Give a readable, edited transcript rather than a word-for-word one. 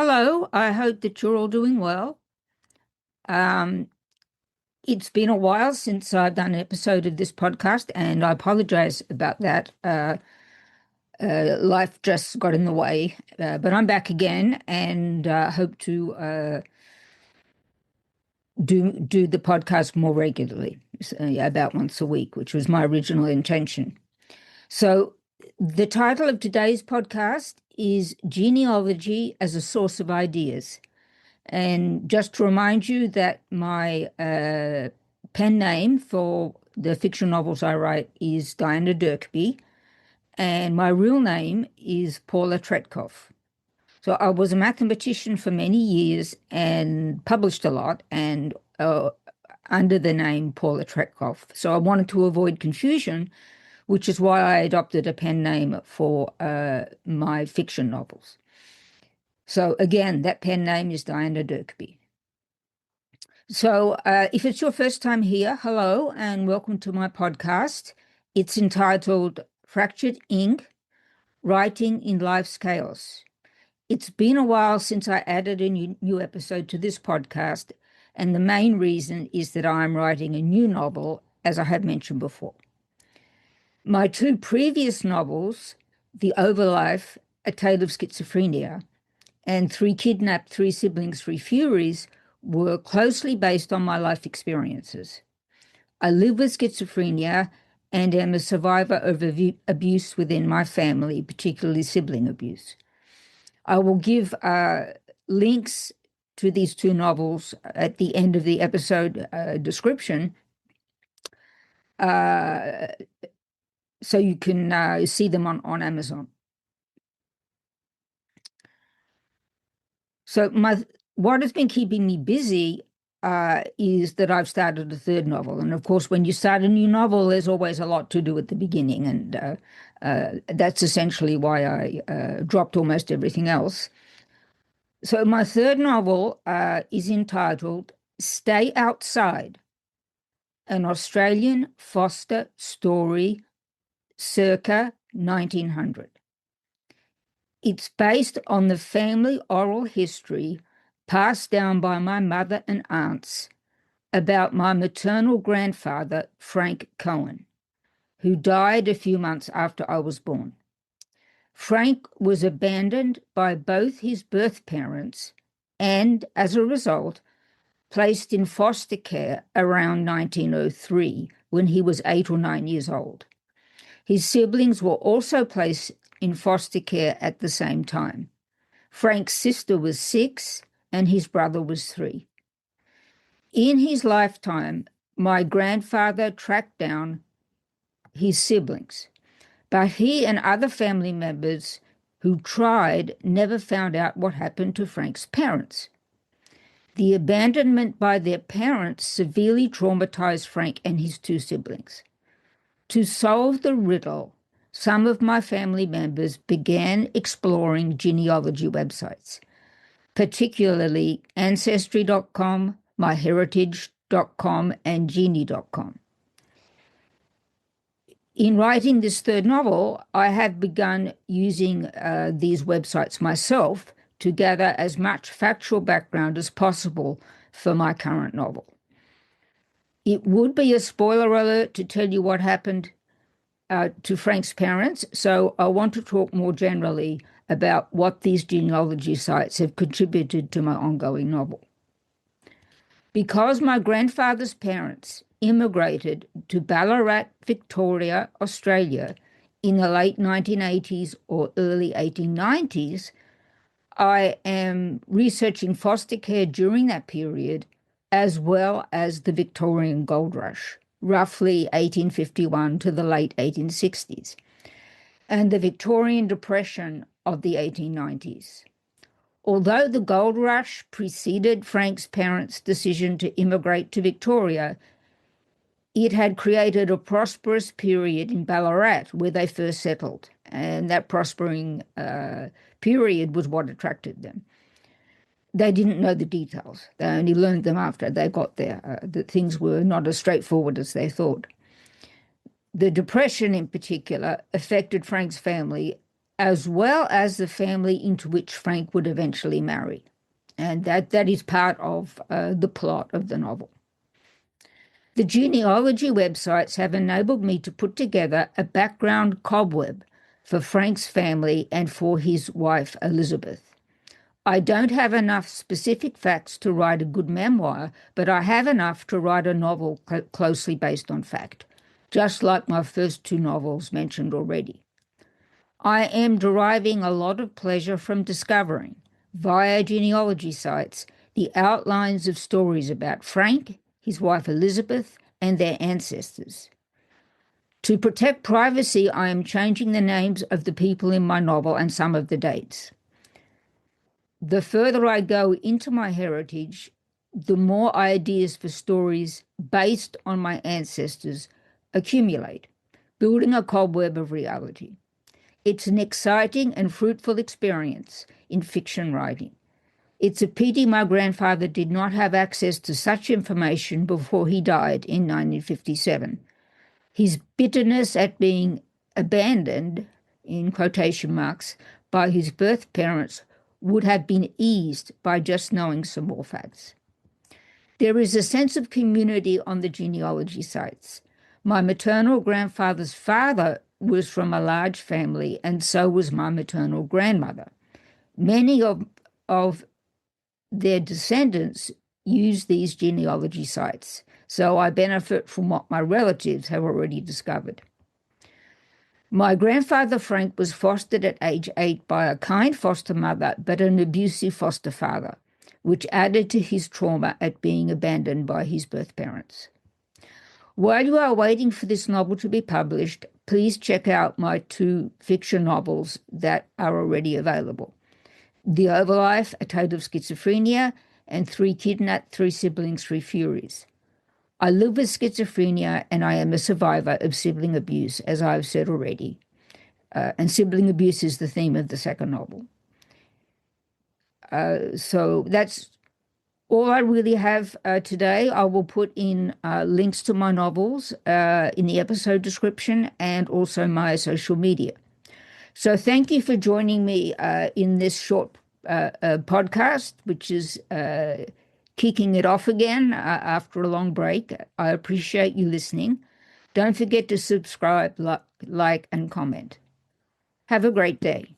Hello, I hope that you're all doing well. Um, it's been a while since I've done an episode of this podcast, and I apologize about that. Life just got in the way, but I'm back again and hope to do the podcast more regularly, about once a week, which was my original intention. So, the title of today's podcast is Genealogy as a Source of Ideas. And just to remind you that my pen name for the fiction novels I write is Diana Dirkby, and my real name is Paula Tretkov. So I was a mathematician for many years and published a lot and under the name Paula Tretkov. So I wanted to avoid confusion, which is why I adopted a pen name for my fiction novels. So again, that pen name is Diana Dirkby. So if it's your first time here, hello and welcome to my podcast. It's entitled Fractured Ink, Writing in Life's Chaos. It's been a while since I added a new episode to this podcast, and the main reason is that I'm writing a new novel, as I have mentioned before. My two previous novels, The Overlife, A Tale of Schizophrenia, and Three Kidnapped, Three Siblings, Three Furies, were closely based on my life experiences. I live with schizophrenia and am a survivor of abuse within my family, particularly sibling abuse. I will give links to these two novels at the end of the episode description, so you can see them on Amazon. So what has been keeping me busy is that I've started a third novel. And of course, when you start a new novel, there's always a lot to do at the beginning. And that's essentially why I dropped almost everything else. So my third novel is entitled Stay Outside, an Australian Foster story circa 1900. It's based on the family oral history passed down by my mother and aunts about my maternal grandfather, Frank Cohen, who died a few months after I was born. Frank was abandoned by both his birth parents and, as a result, placed in foster care around 1903 when he was 8 or 9 years old. His siblings were also placed in foster care at the same time. Frank's sister was 6 and his brother was 3. In his lifetime, my grandfather tracked down his siblings, but he and other family members who tried never found out what happened to Frank's parents. The abandonment by their parents severely traumatized Frank and his 2 siblings. To solve the riddle, some of my family members began exploring genealogy websites, particularly Ancestry.com, MyHeritage.com, and Genie.com. In writing this third novel, I have begun using these websites myself to gather as much factual background as possible for my current novel. It would be a spoiler alert to tell you what happened to Frank's parents, so I want to talk more generally about what these genealogy sites have contributed to my ongoing novel. Because my grandfather's parents immigrated to Ballarat, Victoria, Australia in the late 1980s or early 1890s, I am researching foster care during that period, as well as the Victorian Gold Rush, roughly 1851 to the late 1860s, and the Victorian Depression of the 1890s. Although the gold rush preceded Frank's parents' decision to immigrate to Victoria, it had created a prosperous period in Ballarat where they first settled, and that prospering period was what attracted them. They didn't know the details. They only learned them after they got there, that things were not as straightforward as they thought. The Depression in particular affected Frank's family as well as the family into which Frank would eventually marry. And that is part of the plot of the novel. The genealogy websites have enabled me to put together a background cobweb for Frank's family and for his wife, Elizabeth. I don't have enough specific facts to write a good memoir, but I have enough to write a novel closely based on fact, just like my first two novels mentioned already. I am deriving a lot of pleasure from discovering, via genealogy sites, the outlines of stories about Frank, his wife Elizabeth, and their ancestors. To protect privacy, I am changing the names of the people in my novel and some of the dates. The further I go into my heritage, the more ideas for stories based on my ancestors accumulate, building a cobweb of reality. It's an exciting and fruitful experience in fiction writing. It's a pity my grandfather did not have access to such information before he died in 1957. His bitterness at being abandoned, in quotation marks, by his birth parents would have been eased by just knowing some more facts. There is a sense of community on the genealogy sites. My maternal grandfather's father was from a large family, and so was my maternal grandmother. Many of their descendants use these genealogy sites, so I benefit from what my relatives have already discovered. My grandfather Frank was fostered at age 8 by a kind foster mother, but an abusive foster father, which added to his trauma at being abandoned by his birth parents. While you are waiting for this novel to be published, please check out my two fiction novels that are already available. The Overlife, A Tale of Schizophrenia, and Three Kidnapped, Three Siblings, Three Furies. I live with schizophrenia and I am a survivor of sibling abuse, as I've said already. And sibling abuse is the theme of the second novel. So that's all I really have today. I will put in links to my novels in the episode description and also my social media. So thank you for joining me in this short podcast, which is kicking it off again after a long break. I appreciate you listening. Don't forget to subscribe, like, and comment. Have a great day.